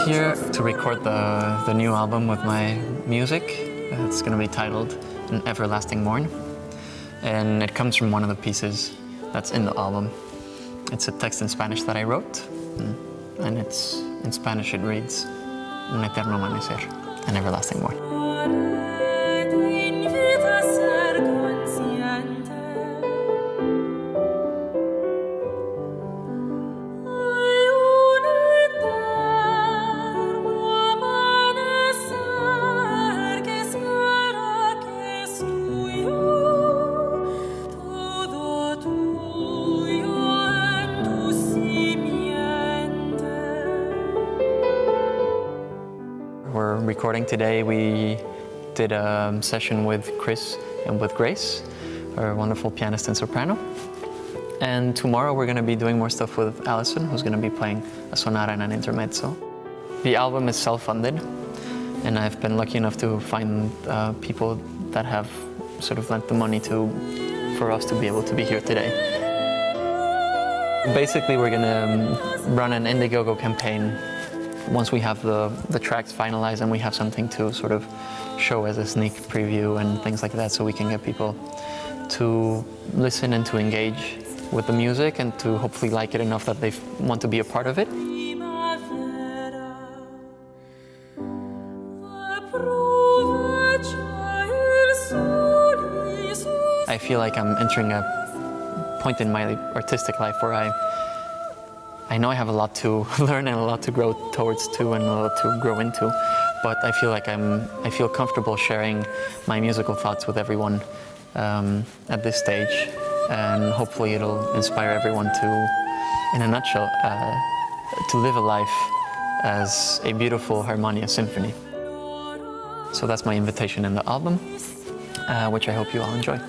Here to record the new album with my music. It's going to be titled An Everlasting Morn, and it comes from one of the pieces that's in the album. It's a text in Spanish that I wrote, and it's in Spanish it reads Un eterno amanecer, an everlasting morn. We're recording today. We did a session with Chris and with Grace, our wonderful pianist and soprano. And tomorrow we're going to be doing more stuff with Allison, who's going to be playing a sonata and an intermezzo. The album is self-funded, and I've been lucky enough to find people that have sort of lent the money for us to be able to be here today. Basically, we're going to run an Indiegogo campaign once we have the tracks finalized and we have something to sort of show as a sneak preview and things like that, so we can get people to listen and to engage with the music and to hopefully like it enough that they want to be a part of it. I feel like I'm entering a point in my artistic life where I know I have a lot to learn and a lot to grow towards too, and a lot to grow into, but I feel like I feel comfortable sharing my musical thoughts with everyone at this stage, and hopefully it'll inspire everyone to, in a nutshell, to live a life as a beautiful, harmonious symphony. So that's my invitation in the album, which I hope you all enjoy.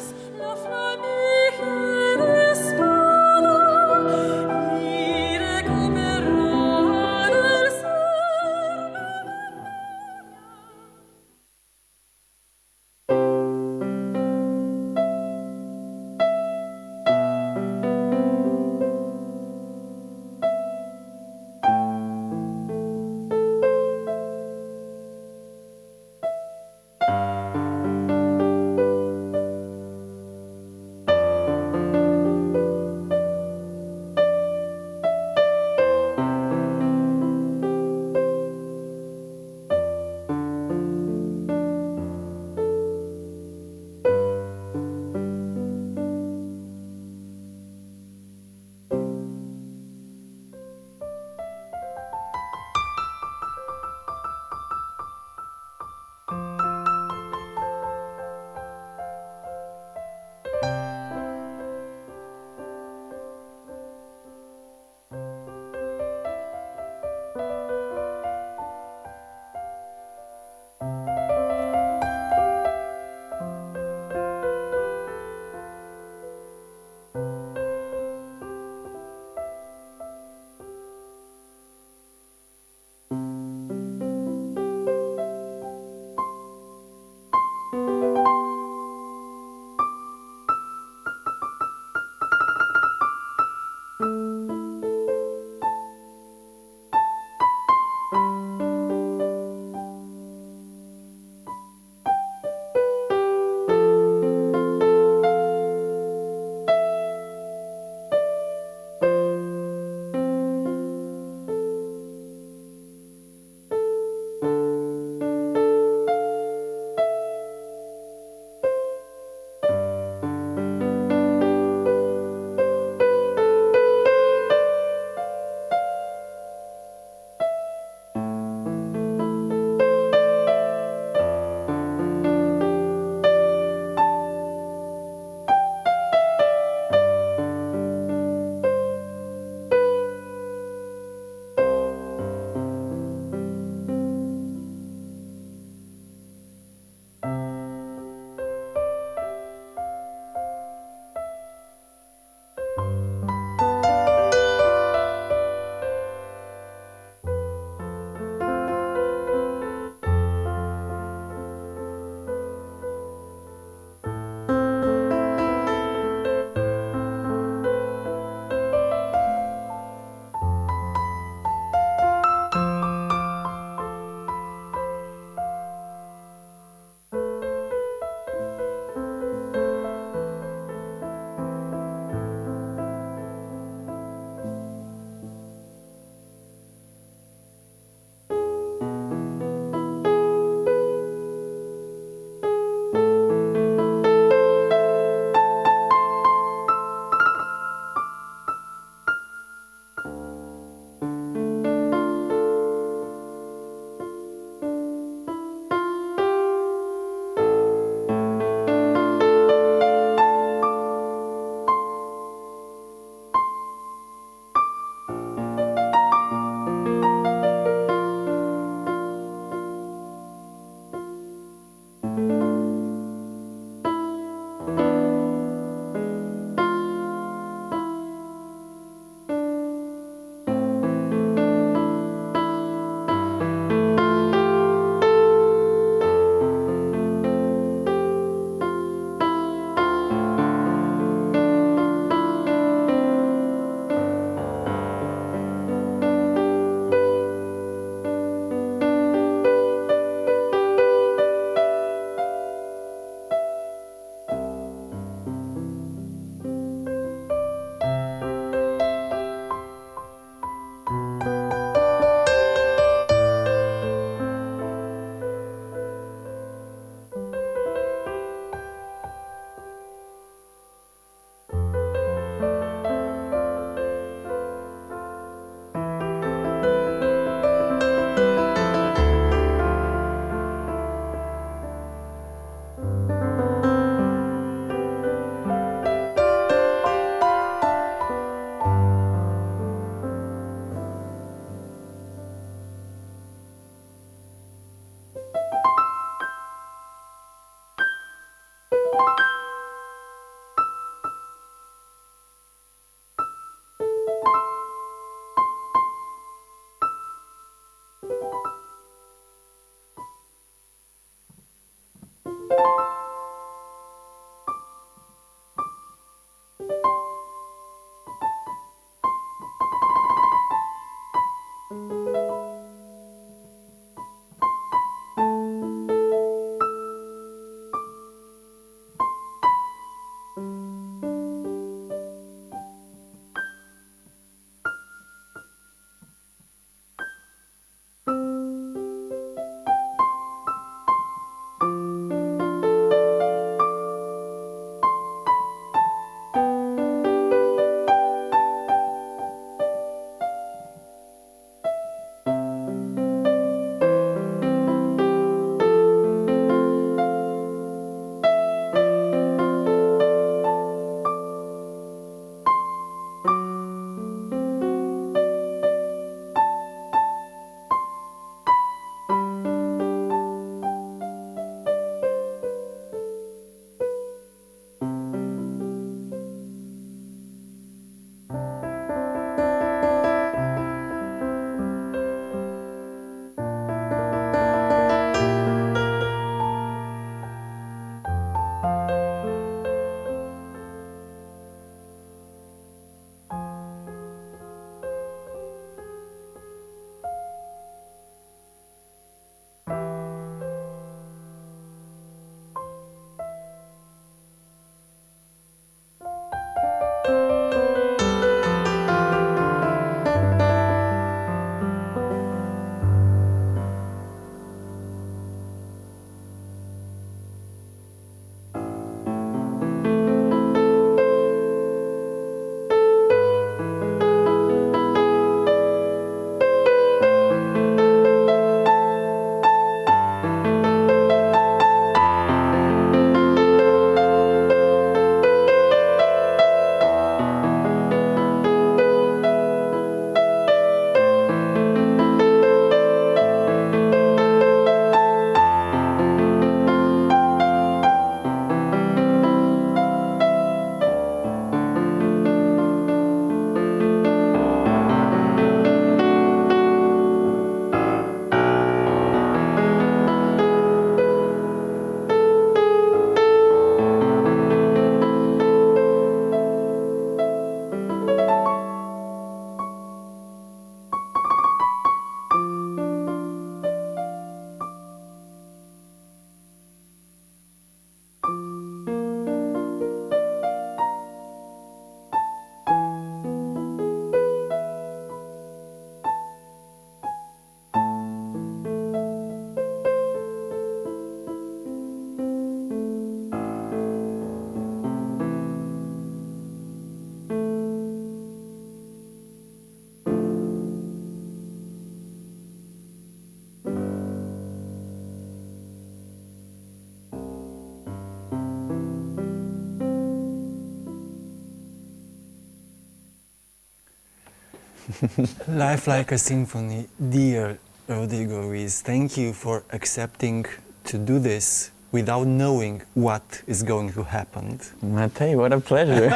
Life like a symphony. Dear Rodrigo Ruiz, thank you for accepting to do this without knowing what is going to happen. Matei, what a pleasure.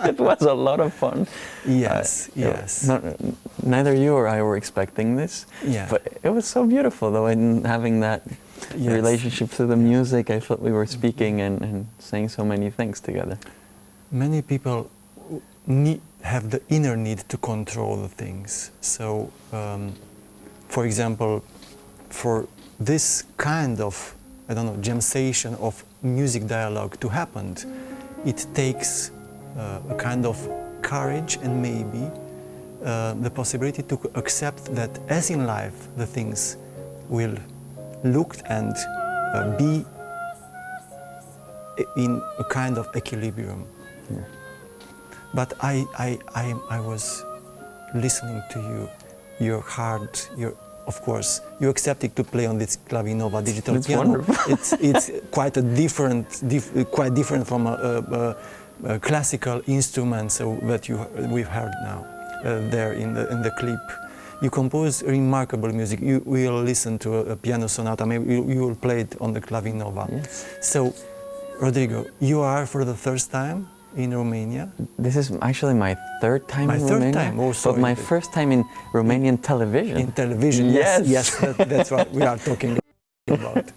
It was a lot of fun. Yes, yes. Neither you or I were expecting this, but it was so beautiful though, and having that relationship to the music, I felt we were speaking and saying so many things together. Many people have the inner need to control the things. So, for example, for this kind of, I don't know, gemsation of music dialogue to happen, it takes a kind of courage and maybe the possibility to accept that as in life the things will look and be in a kind of equilibrium. Yeah. But I was listening to you, your heart, of course, you accepted to play on this clavinova digital it's piano. Wonderful. It's quite a quite different from a classical instrument that we've heard now there in the clip. You compose remarkable music. You will listen to a piano sonata. Maybe you will play it on the clavinova. Yes. So, Rodrigo, you are for the first time in Romania? This is actually my third time in Romania. Time. Oh, sorry. But my first time in Romanian television. In television, yes, that's what we are talking about.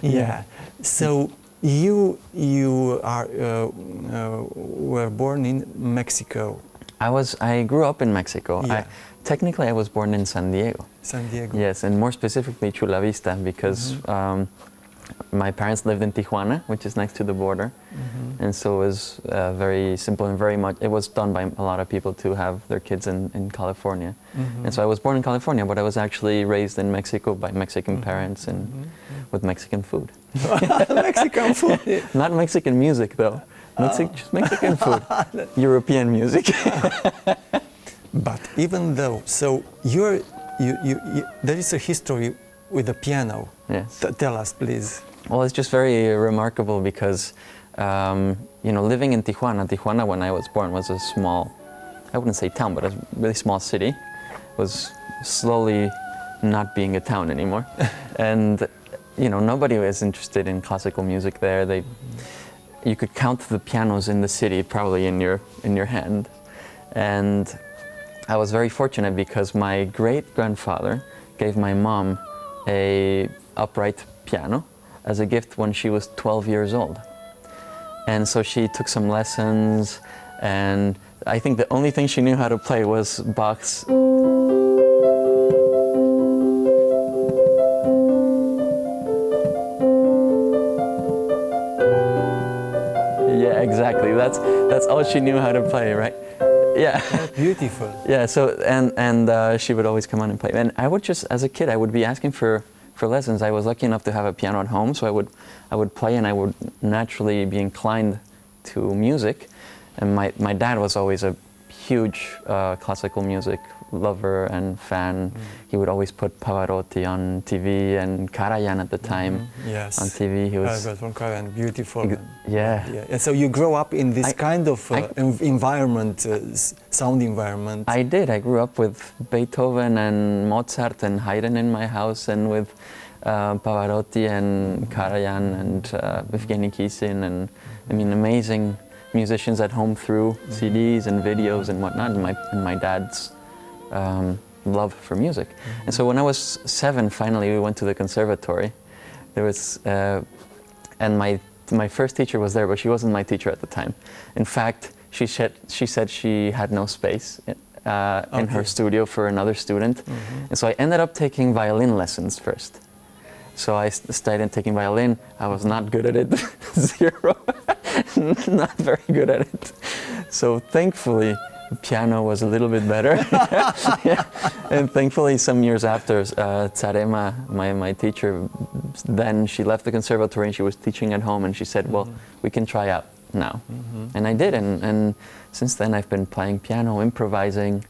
Yeah. So you are were born in Mexico. I grew up in Mexico. Yeah. Technically, I was born in San Diego. San Diego. Yes, and more specifically Chula Vista, because my parents lived in Tijuana, which is next to the border, and so it was very simple and very much. It was done by a lot of people to have their kids in California, and so I was born in California, but I was actually raised in Mexico by Mexican parents and with Mexican food. Mexican food. Not Mexican music though. Just Mexican food. European music. But even though, so you there is a history with the piano. Yes. Tell us, please. Well, it's just very remarkable because, living in Tijuana when I was born was a small, I wouldn't say town, but a really small city. It was slowly not being a town anymore. And, nobody was interested in classical music there. You could count the pianos in the city probably in your hand. And I was very fortunate because my great-grandfather gave my mom a upright piano as a gift when she was 12 years old. And so she took some lessons, and I think the only thing she knew how to play was Bach's. Yeah, exactly. That's all she knew how to play, right? Yeah. Beautiful. Yeah. So and she would always come on and play. And I would just, as a kid, I would be asking for lessons. I was lucky enough to have a piano at home, so I would play, and I would naturally be inclined to music. And my dad was always a huge classical music lover and fan. He would always put Pavarotti on TV and Karajan at the time Yes. on TV. He was from Karajan, beautiful. yeah. And so you grow up in this kind of environment, sound environment. I did. I grew up with Beethoven and Mozart and Haydn in my house, and with Pavarotti and Karajan and Evgeny Kissin, and amazing musicians at home through CDs and videos and whatnot, and my dad's love for music. And so when I was 7, finally we went to the Conservatory. There was, and my first teacher was there, but she wasn't my teacher at the time. In fact, she said she had no space in her studio for another student. And so I ended up taking violin lessons first. So I started taking violin. I was not good at it, 0. Not very good at it. So thankfully, piano was a little bit better. Yeah. And thankfully, some years after, Tsarema, my teacher, then she left the conservatory and she was teaching at home, and she said, well, we can try out now. And I did, and since then I've been playing piano, improvising.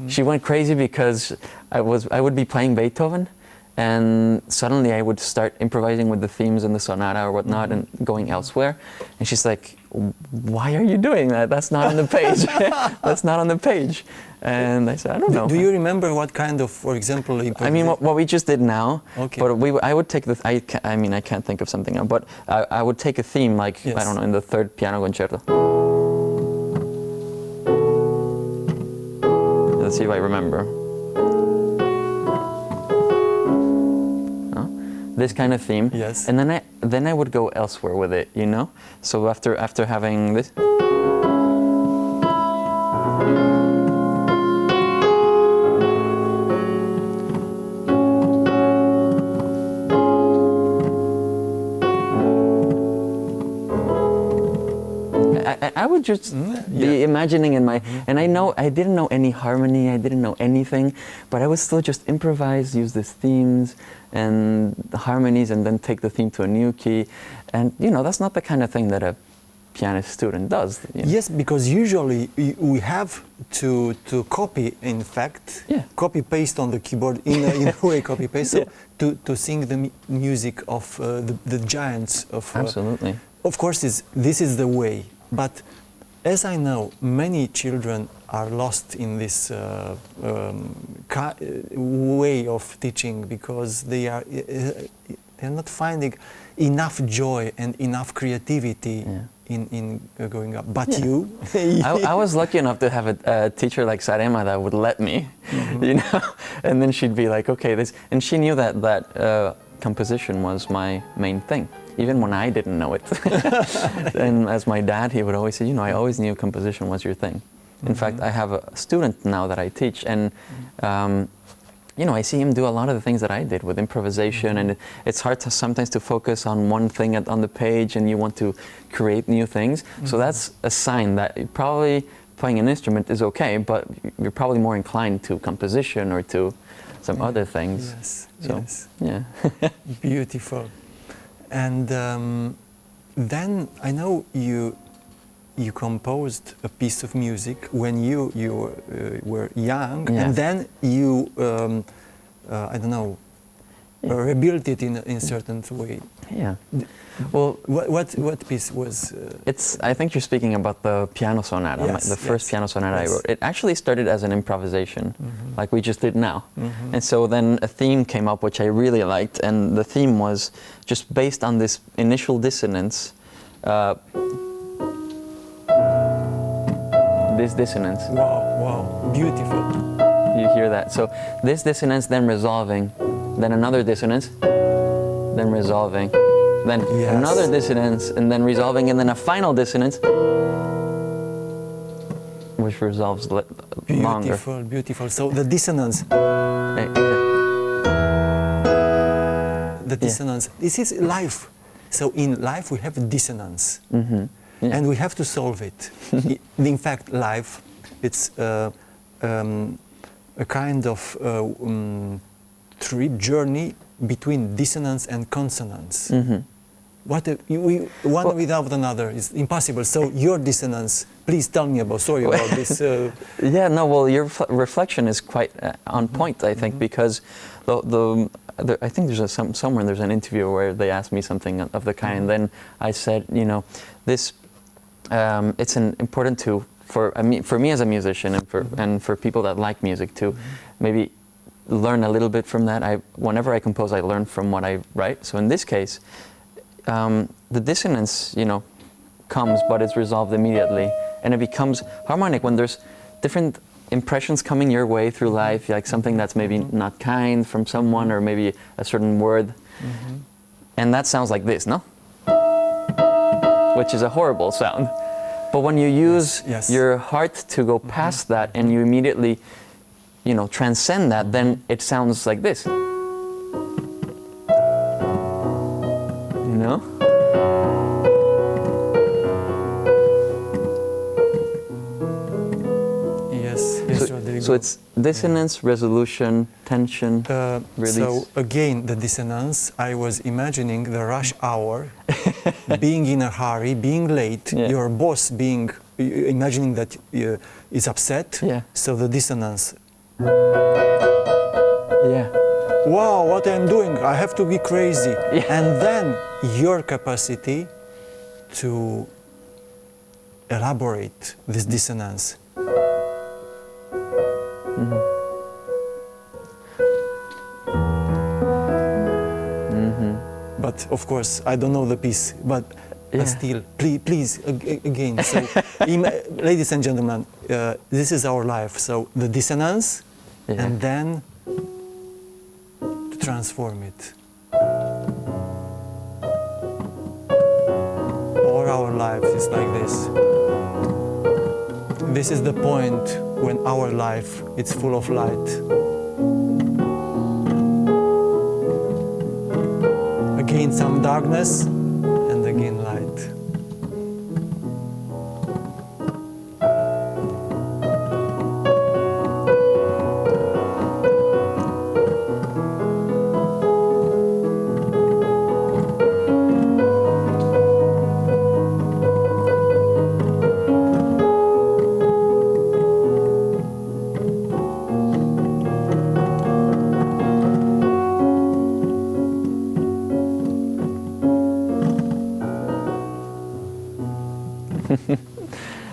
She went crazy because I would be playing Beethoven, and suddenly I would start improvising with the themes in the sonata or whatnot and going elsewhere. And she's like, why are you doing that? That's not on the page. That's not on the page. And I said, I don't know. Do you remember what kind of, for example, I mean, what we just did now, okay. But I would take I can't think of something now, but I would take a theme like, yes. I don't know, in the 3rd piano concerto. Let's see if I remember. This kind of theme, yes. And then I would go elsewhere with it, So after having this, I would just be imagining in my, and I didn't know any harmony, I didn't know anything, but I would still just improvise, use these themes and the harmonies, and then take the theme to a new key. And that's not the kind of thing that a pianist student does. Yes, because usually we have to copy, in fact, copy paste on the keyboard, in a way copy paste, so to sing the music of the giants of. Absolutely. Of course, this is the way, but as I know, many children are lost in this way of teaching because they're not finding enough joy and enough creativity in growing up. But you, I was lucky enough to have a teacher like Sarema that would let me, and then she'd be like, okay, this, and she knew that composition was my main thing. Even when I didn't know it. And as my dad, he would always say, I always knew composition was your thing. In fact, I have a student now that I teach, and you know, I see him do a lot of the things that I did with improvisation, and it's hard to sometimes to focus on one thing on the page, and you want to create new things. So that's a sign that probably playing an instrument is okay, but you're probably more inclined to composition or to some other things. Yes, so, yes. Yeah. Beautiful. And then I know you composed a piece of music when you were young, and then you I don't know, rebuilt it in a certain way. Yeah. Well, what piece was? I think you're speaking about the piano sonata, yes, the first piano sonata I wrote. It actually started as an improvisation, like we just did now. And so then a theme came up which I really liked, and the theme was just based on this initial dissonance. This dissonance. Wow, beautiful. You hear that? So this dissonance, then resolving, then another dissonance, then resolving, then another dissonance, and then resolving, and then a final dissonance, which resolves longer. Beautiful, beautiful. So the dissonance. The dissonance. This is life. So in life we have dissonance. And we have to solve it. In fact, life, it's a kind of journey between dissonance and consonance. One without another is impossible. So your dissonance, please tell me about. Sorry about this. Yeah, no. Well, your reflection is quite on point, I think, because I think there's somewhere there's an interview where they asked me something of the kind. Then I said, you know, this. It's important for me as a musician, and for people that like music to maybe learn a little bit from that. Whenever I compose, I learn from what I write. So in this case, the dissonance, you know, comes, but it's resolved immediately, and it becomes harmonic when there's different impressions coming your way through life, like something that's maybe not kind from someone, or maybe a certain word, and that sounds like this, no? Which is a horrible sound. But when you use your heart to go past that, and you immediately, you know, transcend that, then it sounds like this. You know? Yes, Rodrigo. So it's dissonance, resolution, tension, release. So again, the dissonance, I was imagining the rush hour, being in a hurry, being late, your boss imagining that is upset, so the dissonance. Wow, what I'm doing, I have to be crazy. And then your capacity to elaborate this dissonance. But of course, I don't know the piece, but still, please, again. So, ladies and gentlemen, this is our life. So the dissonance, and then to transform it. All our lives is like this. This is the point when our life is full of light. Again some darkness, and again light.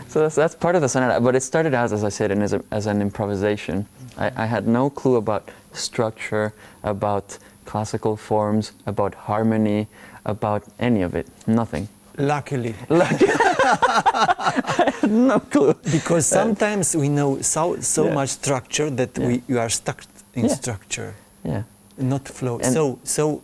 So that's part of the sonata, but it started out, as I said, as an improvisation. I had no clue about structure, about classical forms, about harmony, about any of it. Nothing. Luckily. I had no clue. Because sometimes we know so much structure that we are stuck in structure. Yeah. Not flow. And So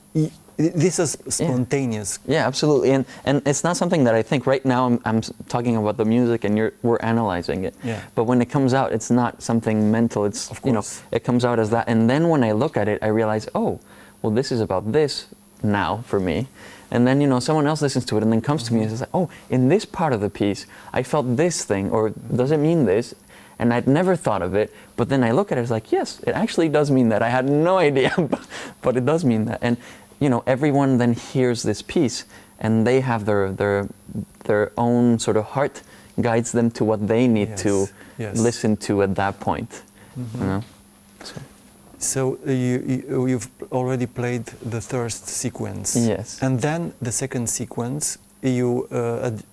This is spontaneous. Yeah, absolutely. And it's not something that I think right now I'm talking about the music and we're analyzing it. Yeah. But when it comes out, it's not something mental. It's, you know, it comes out as that. And then when I look at it, I realize, oh, well, this is about this now for me. And then, you know, someone else listens to it and then comes to me and says, oh, in this part of the piece, I felt this thing, or does it mean this? And I'd never thought of it, but then I look at it, it's like, yes, it actually does mean that. I had no idea, but it does mean that. And, you know, everyone then hears this piece, and they have their own sort of heart guides them to what they need to listen to at that point, you know? So you've already played the first sequence. Yes. And then the second sequence, you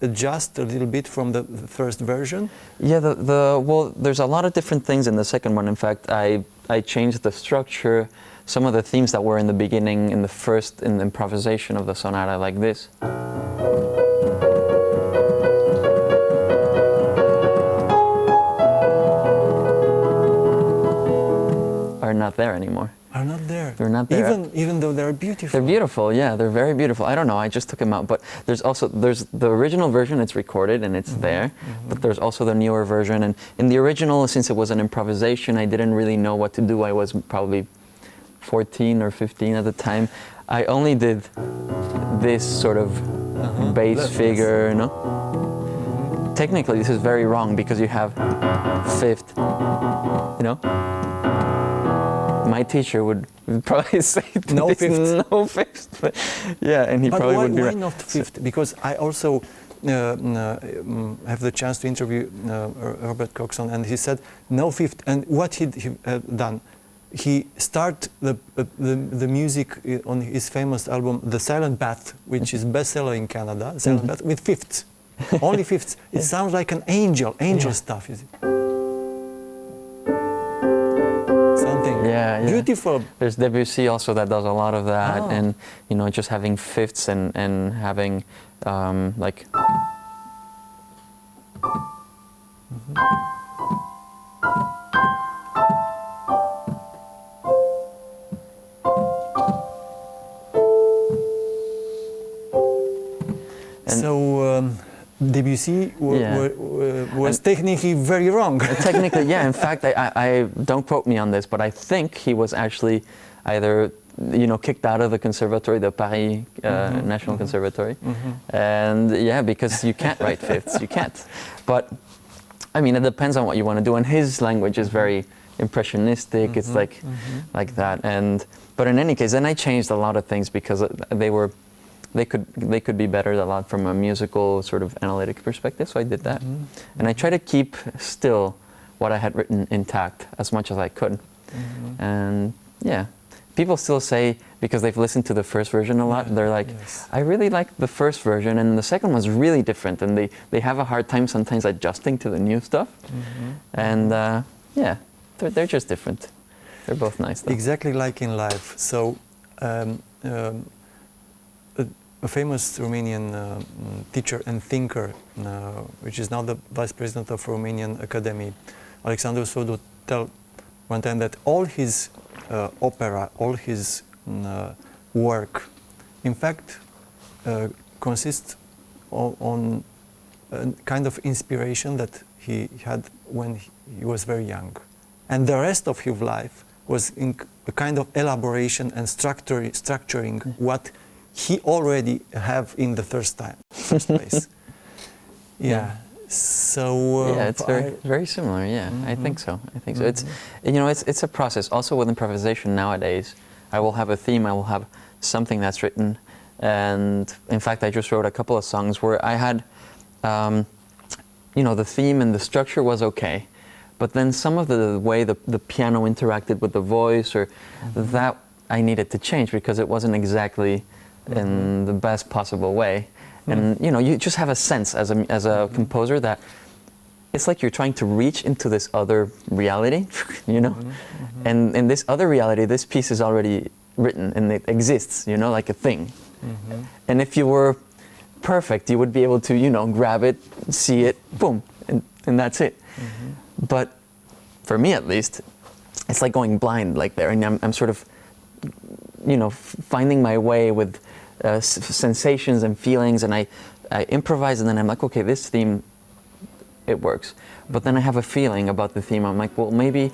adjust a little bit from the first version? Yeah, well, there's a lot of different things in the second one. In fact, I changed the structure. Some of the themes that were in the beginning, in the improvisation of the sonata, like this, are not there anymore. Are not there. They're not there. Even though they're beautiful. They're beautiful, yeah. They're very beautiful. I don't know. I just took them out. But there's the original version. It's recorded and it's there. But there's also the newer version. And in the original, since it was an improvisation, I didn't really know what to do. I was probably 14 or 15 at the time. I only did this sort of bass figure, you know. Technically, this is very wrong because you have fifth, you know. My teacher would probably say no fifth. No fifth, but yeah, and he probably would be right. Why not fifth? Because I also have the chance to interview Robert Coxon, and he said no fifth. And what he done? He started the music on his famous album, The Silent Bath, which is bestseller in Canada. Silent Bath with fifths, only fifths. It sounds like an angel stuff. Is it? Yeah. Beautiful. There's Debussy also that does a lot of that, and you know, just having fifths and having like. So Debussy was technically very wrong. Technically, yeah. In fact, I don't quote me on this, but I think he was actually either, you know, kicked out of the Conservatory, the Paris National Conservatory, and yeah, because you can't write fifths, you can't. But I mean, it depends on what you want to do. And his language is very impressionistic. It's like that. But in any case, then I changed a lot of things because they could be better a lot from a musical sort of analytic perspective, so I did that. And I try to keep still what I had written intact as much as I could. And yeah, people still say, because they've listened to the first version a lot, they're like, I really like the first version, and the second one's really different, and they have a hard time sometimes adjusting to the new stuff. And yeah, they're just different. They're both nice though. Exactly like in life. So a famous Romanian teacher and thinker, which is now the vice president of Romanian Academy, Alexandru Sodu, told one time that all his opera, all his work, in fact, consists on a kind of inspiration that he had when he was very young. And the rest of his life was in a kind of elaboration and structuring what he already have in the first place. Yeah. So yeah, it's very similar. Yeah, I think so. It's, you know, it's a process. Also with improvisation nowadays, I will have a theme. I will have something that's written, and in fact, I just wrote a couple of songs where I had, you know, the theme and the structure was okay, but then some of the way the piano interacted with the voice, or that I needed to change because it wasn't exactly in the best possible way. And you know, you just have a sense as a composer that it's like you're trying to reach into this other reality, you know. And in this other reality, this piece is already written and it exists, you know, like a thing. And if you were perfect, you would be able to, you know, grab it, see it, boom, and that's it. But for me, at least, it's like going blind, like there, and I'm sort of, finding my way with sensations and feelings, and I improvise, and then I'm like, okay, this theme, it works. But then I have a feeling about the theme. I'm like, well, maybe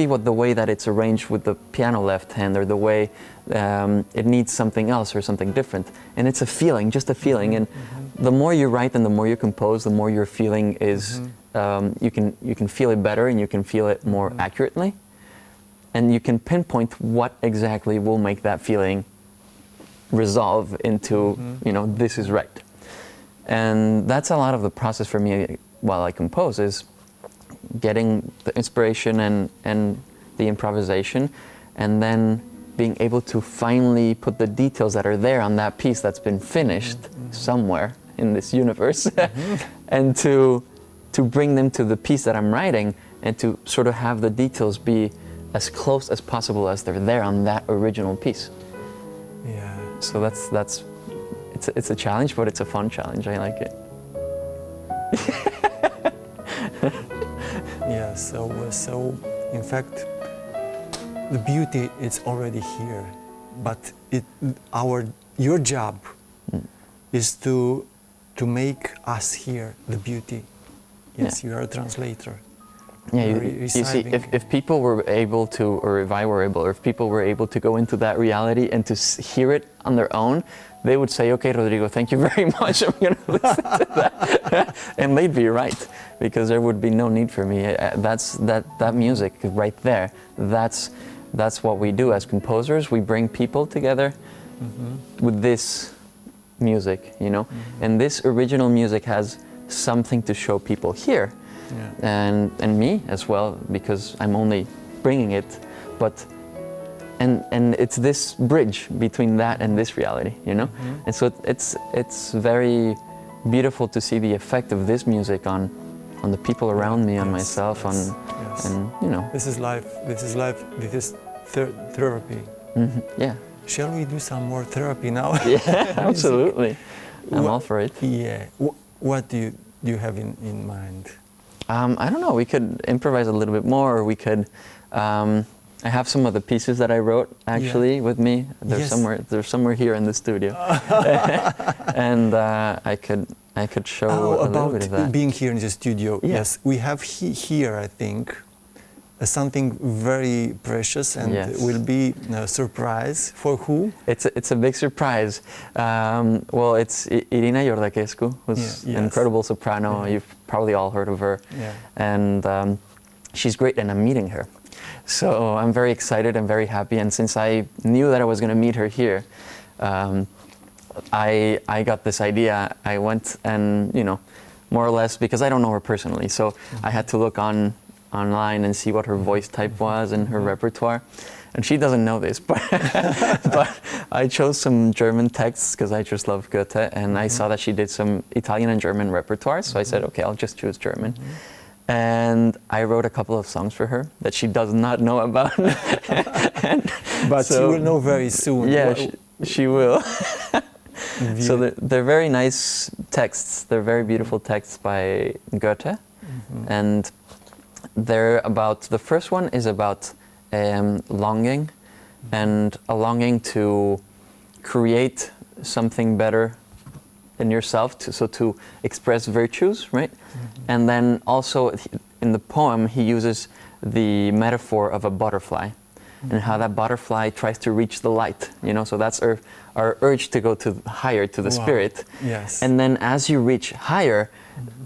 what the way that it's arranged with the piano left hand, or the way it needs something else or something different. And it's a feeling, just a feeling. And the more you write and the more you compose, the more your feeling is, you can feel it better, and you can feel it more accurately. And you can pinpoint what exactly will make that feeling resolve into, this is right. And that's a lot of the process for me while I compose, is getting the inspiration and the improvisation, and then being able to finally put the details that are there on that piece that's been finished somewhere in this universe, and to bring them to the piece that I'm writing, and to sort of have the details be as close as possible as they're there on that original piece. Yeah. So it's a challenge, but it's a fun challenge. I like it. Yeah. So in fact, the beauty is already here, but your job is to make us hear the beauty. Yes, you are a translator. Yeah, you see, if people were able to, or if I were able, or if people were able to go into that reality and to hear it on their own, they would say, okay, Rodrigo, thank you very much, I'm going to listen to that. And they'd be right, because there would be no need for me. That music right there, that's what we do as composers. We bring people together with this music, and this original music has something to show people here. Yeah. And me as well, because I'm only bringing it, and it's this bridge between that and this reality, And so it's very beautiful to see the effect of this music on the people around me, on myself, and This is life. This is therapy. Yeah. Shall we do some more therapy now? Yeah, absolutely. I'm all for it. Yeah. What do you have in mind? I don't know, we could improvise a little bit more, or we could, I have some of the pieces that I wrote actually with me. They're somewhere here in the studio. And I could show a little bit of that. About being here in the studio, yes. We have here, I think, something very precious, and will be a surprise for who? It's a big surprise. Well, it's Irina Georgescu, who's an incredible soprano. You've probably all heard of her. Yeah. And she's great, and I'm meeting her. So I'm very excited and very happy. And since I knew that I was going to meet her here, I got this idea. I went and, more or less, because I don't know her personally, so I had to look online and see what her voice type was and her repertoire. And she doesn't know this, but I chose some German texts because I just love Goethe, and I saw that she did some Italian and German repertoire, so I said, okay, I'll just choose German. And I wrote a couple of songs for her that she does not know about. But she will know very soon. Yeah, she will. So they're very nice texts. They're very beautiful texts by Goethe. And they're about, the first one is about longing, and a longing to create something better in yourself, to express virtues, right? And then also in the poem he uses the metaphor of a butterfly, and how that butterfly tries to reach the light, so that's our urge to go to higher, to the spirit. Yes. And then as you reach higher,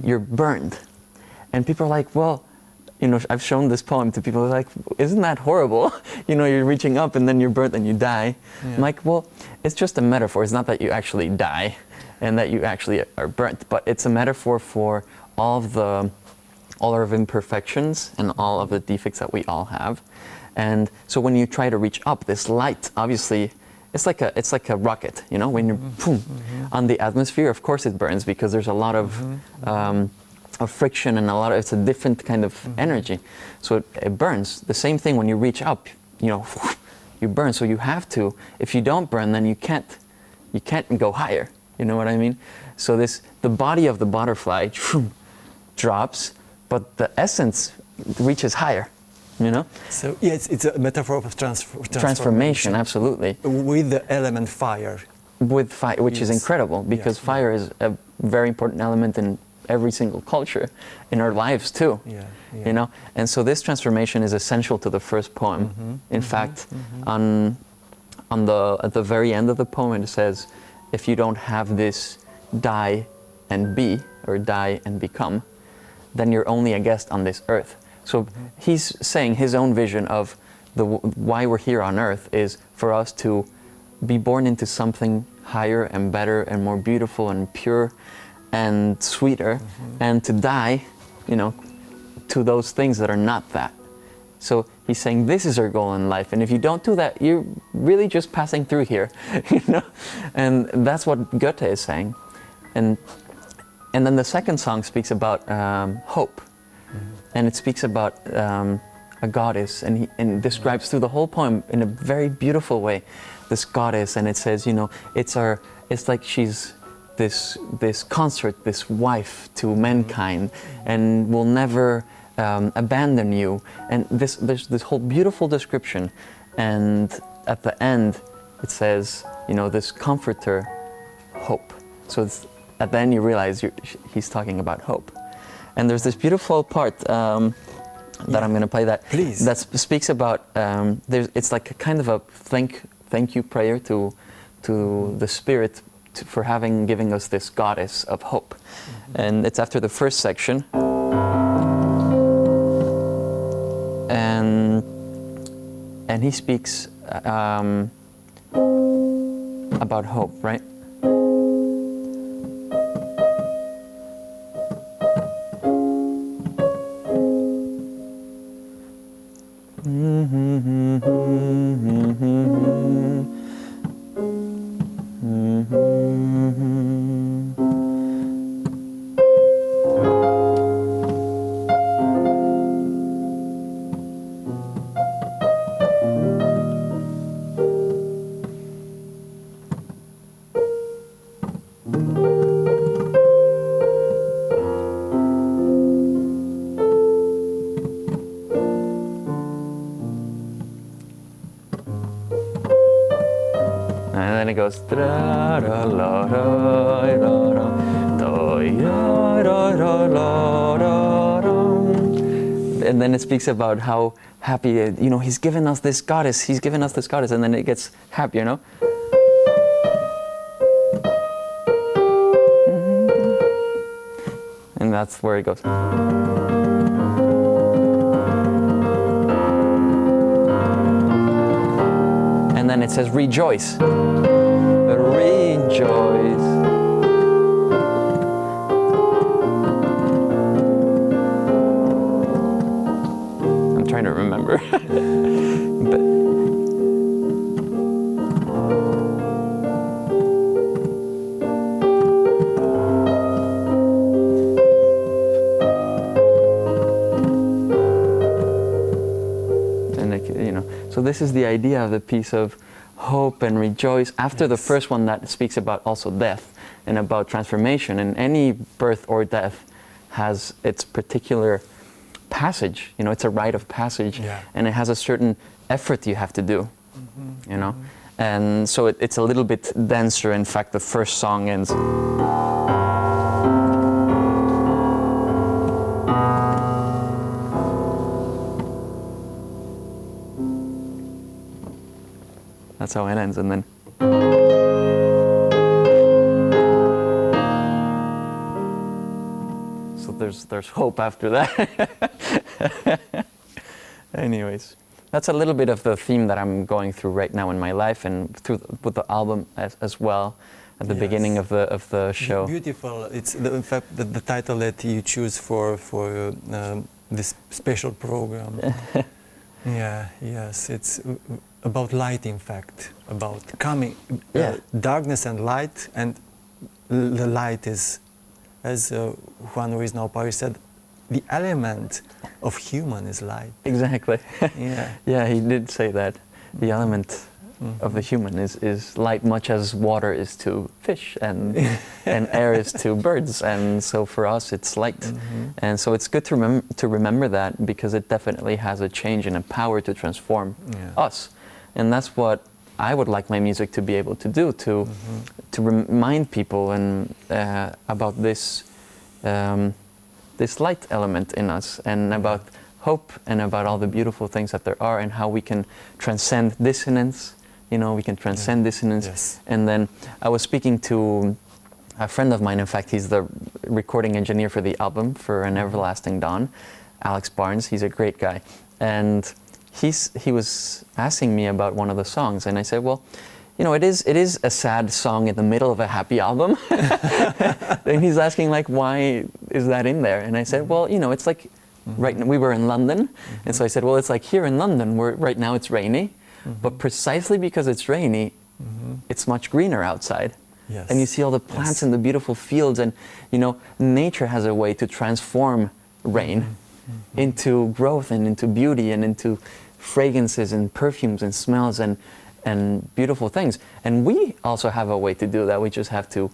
you're burned. And people are like, well, I've shown this poem to people, like, isn't that horrible? You're reaching up and then you're burnt and you die. Yeah. I'm like, well, it's just a metaphor. It's not that you actually die and that you actually are burnt, but it's a metaphor for all our imperfections and all of the defects that we all have. And so when you try to reach up, this light, obviously, it's like a rocket, when you're on the atmosphere, of course it burns, because there's a lot of friction and it's a different kind of energy. So it burns. The same thing when you reach up, you burn. So you have to, if you don't burn, then you can't go higher. You know what I mean? So the body of the butterfly drops, but the essence reaches higher. you know? So yeah, it's a metaphor of Transformation, absolutely. With the element fire. With fire, which is incredible, because fire is a very important element in every single culture, in our lives too. You know, and so this transformation is essential to the first poem. In fact, at the very end of the poem, it says, "If you don't have this die and be, or die and become, then you're only a guest on this earth." So he's saying his own vision of why we're here on earth is for us to be born into something higher and better and more beautiful and pure and sweeter, and to die, you know, to those things that are not that. So he's saying this is our goal in life, and if you don't do that, you're really just passing through here, you know. And that's what Goethe is saying. And then the second song speaks about hope, and it speaks about a goddess, and describes through the whole poem in a very beautiful way this goddess. And it says, you know, it's like she's this consort, this wife to mankind, and will never abandon you. And there's this whole beautiful description. And at the end, it says, you know, this comforter, hope. So at the end, you realize he's talking about hope. And there's this beautiful part that I'm going to play that speaks about. It's like a kind of a thank you prayer to the spirit for giving us this goddess of hope. And it's after the first section. And he speaks about hope, right? It goes, and then it speaks about how happy, you know, he's given us this goddess, and then it gets happier, you know? And that's where it goes. And then it says, rejoice. Rejoice. I'm trying to remember. So this is the idea of the piece of hope and rejoice after the first one that speaks about also death and about transformation. And any birth or death has its particular passage, you know, it's a rite of passage, and it has a certain effort you have to do, you know. And so it's a little bit denser. In fact, the first song ends. That's how it ends, and then. So there's hope after that. Anyways, that's a little bit of the theme that I'm going through right now in my life, and with the album as well. At the beginning of the show. Beautiful. It's in fact the title that you choose for this special program. It's about light, in fact, about coming, darkness and light, and the light is, as Juan Ruiz Naupari said, the element of human is light. Exactly. Yeah, he did say that. The element of the human is light, much as water is to fish and air is to birds, and so for us it's light. And so it's good to remember that, because it definitely has a change and a power to transform us. And that's what I would like my music to be able to do, to remind people and about this this light element in us, and about hope, and about all the beautiful things that there are, and how we can transcend dissonance. You know, we can transcend dissonance. Yes. And then I was speaking to a friend of mine. In fact, he's the recording engineer for the album for An Everlasting Dawn, Alex Barnes. He's a great guy, and he was asking me about one of the songs, and I said, well, you know, it is a sad song in the middle of a happy album. And he's asking, like, why is that in there? And I said, well, you know, it's like, right now, we were in London, and so I said, well, it's like here in London, where right now it's rainy, but precisely because it's rainy, it's much greener outside. Yes. And you see all the plants and the beautiful fields, and, you know, nature has a way to transform rain into growth and into beauty and into fragrances and perfumes and smells and beautiful things. And we also have a way to do that. We just have to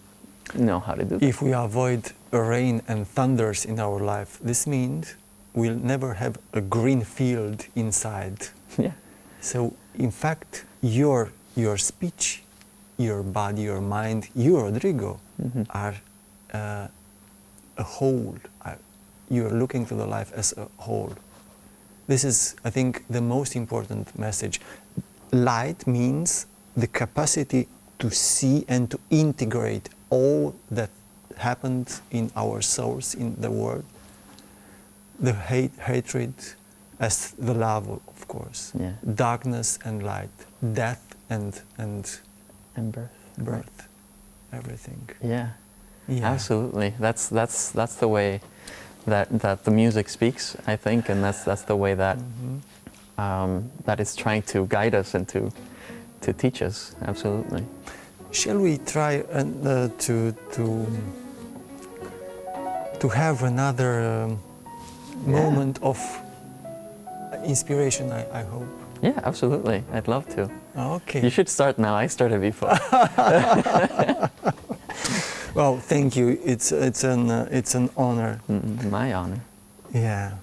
know how to do that. If we avoid rain and thunders in our life, this means we'll never have a green field inside. Yeah. So, in fact, your speech, your body, your mind, you, Rodrigo, are a whole. You are looking to the life as a whole. This is, I think, the most important message. Light means the capacity to see and to integrate all that happened in our souls, in the world. The hatred as the love, of course. Yeah. Darkness and light, death and birth. Birth, right. Everything. Yeah. Absolutely. That's the way that the music speaks, I think, and that's the way that that it's trying to guide us and to teach us. Absolutely. Shall we try to have another moment of inspiration? I hope. Yeah, absolutely. I'd love to. Okay. You should start now. I started before. Well, thank you. It's an honor. My honor. Yeah.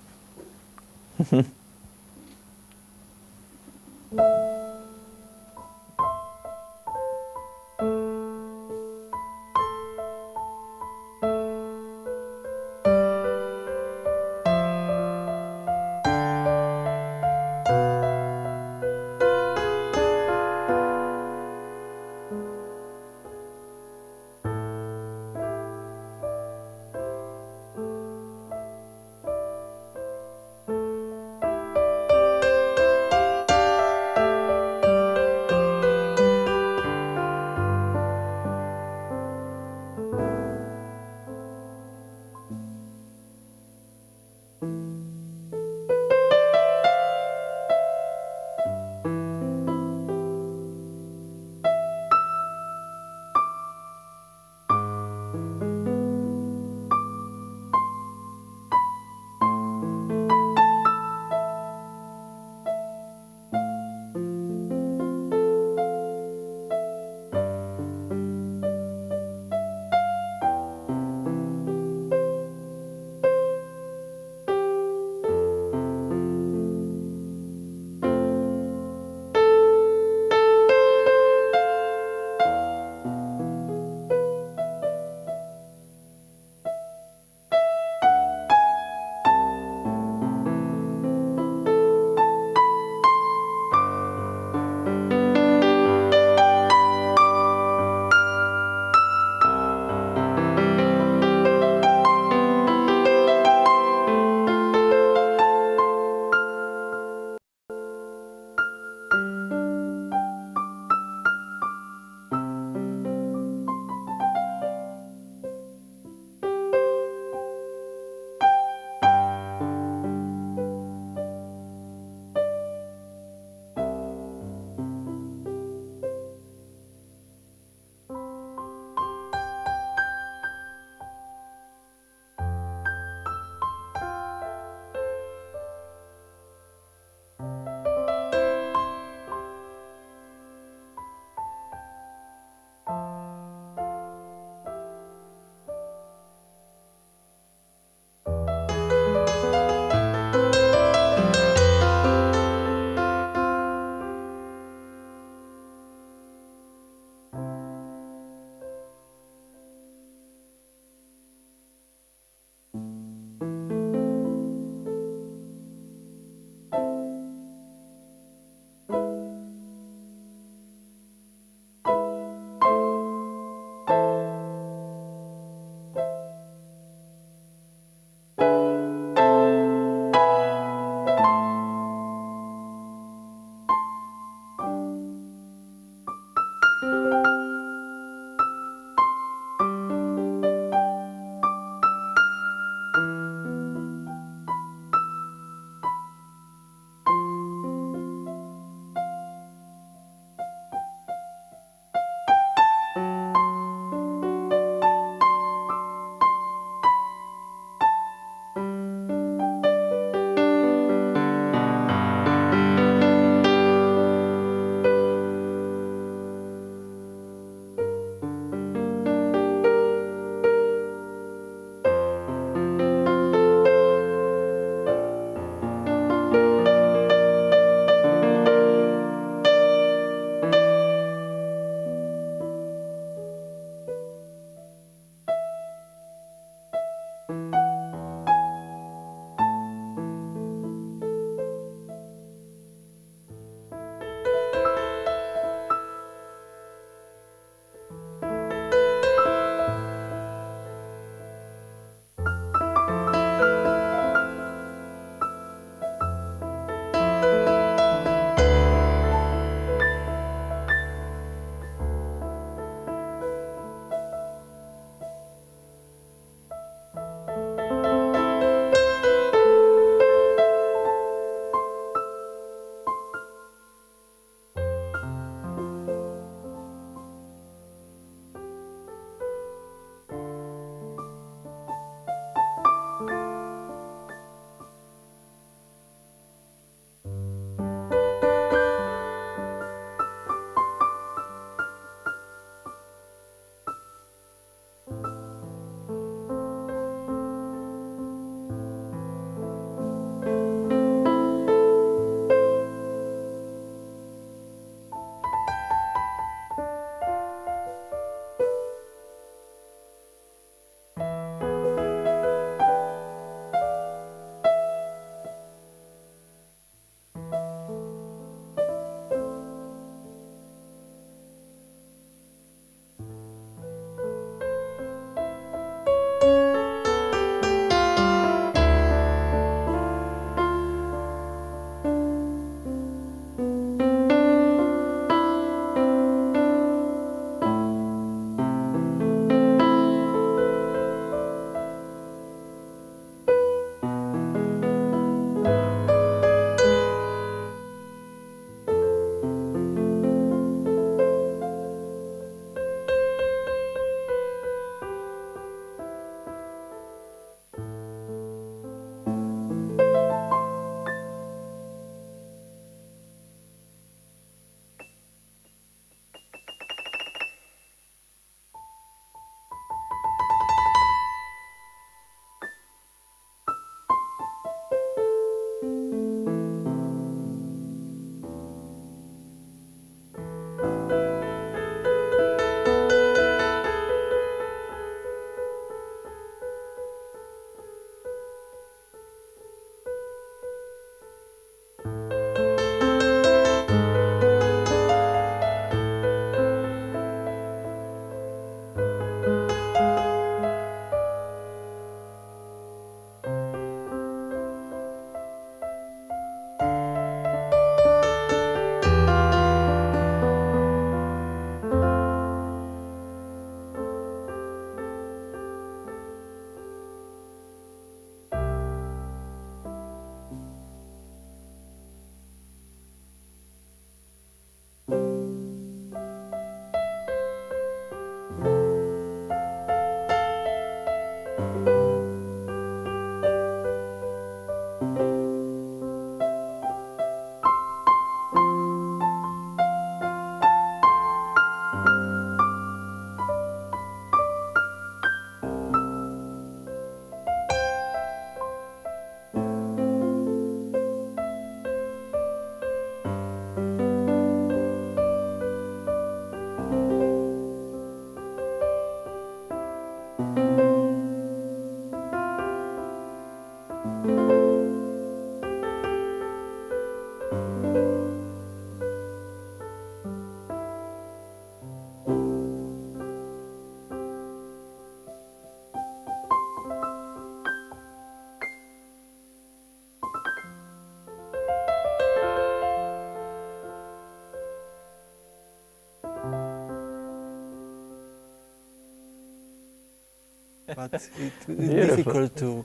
but it's Beautiful. difficult to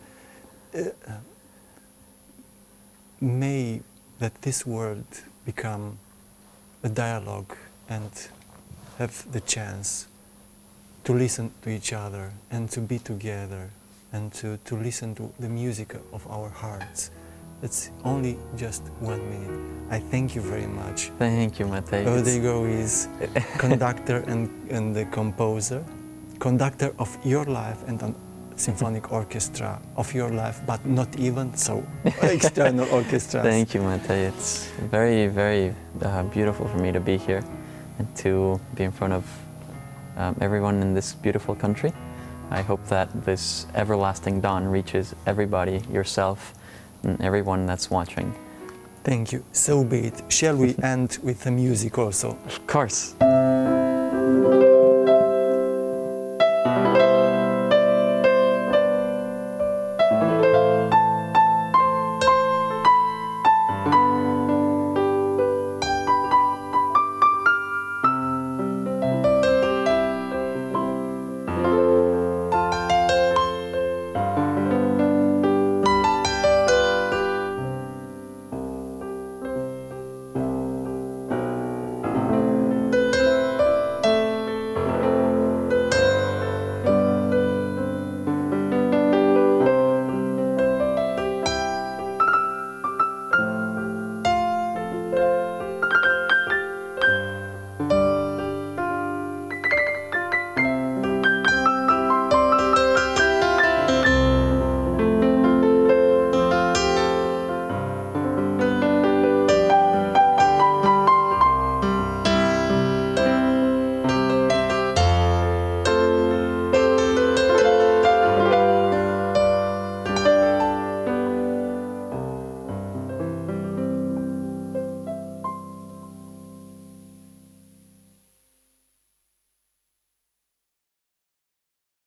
may that this world become a dialogue and have the chance to listen to each other and to be together and to listen to the music of our hearts. It's only just 1 minute. I thank you very much. Thank you, Matei. Rodrigo is conductor and the composer, conductor of your life and an symphonic orchestra of your life, but not even so external orchestras. Thank you, Matei. It's very, very beautiful for me to be here and to be in front of everyone in this beautiful country. I hope that this everlasting dawn reaches everybody, yourself, and everyone that's watching. Thank you. So be it. Shall we end with the music also? Of course.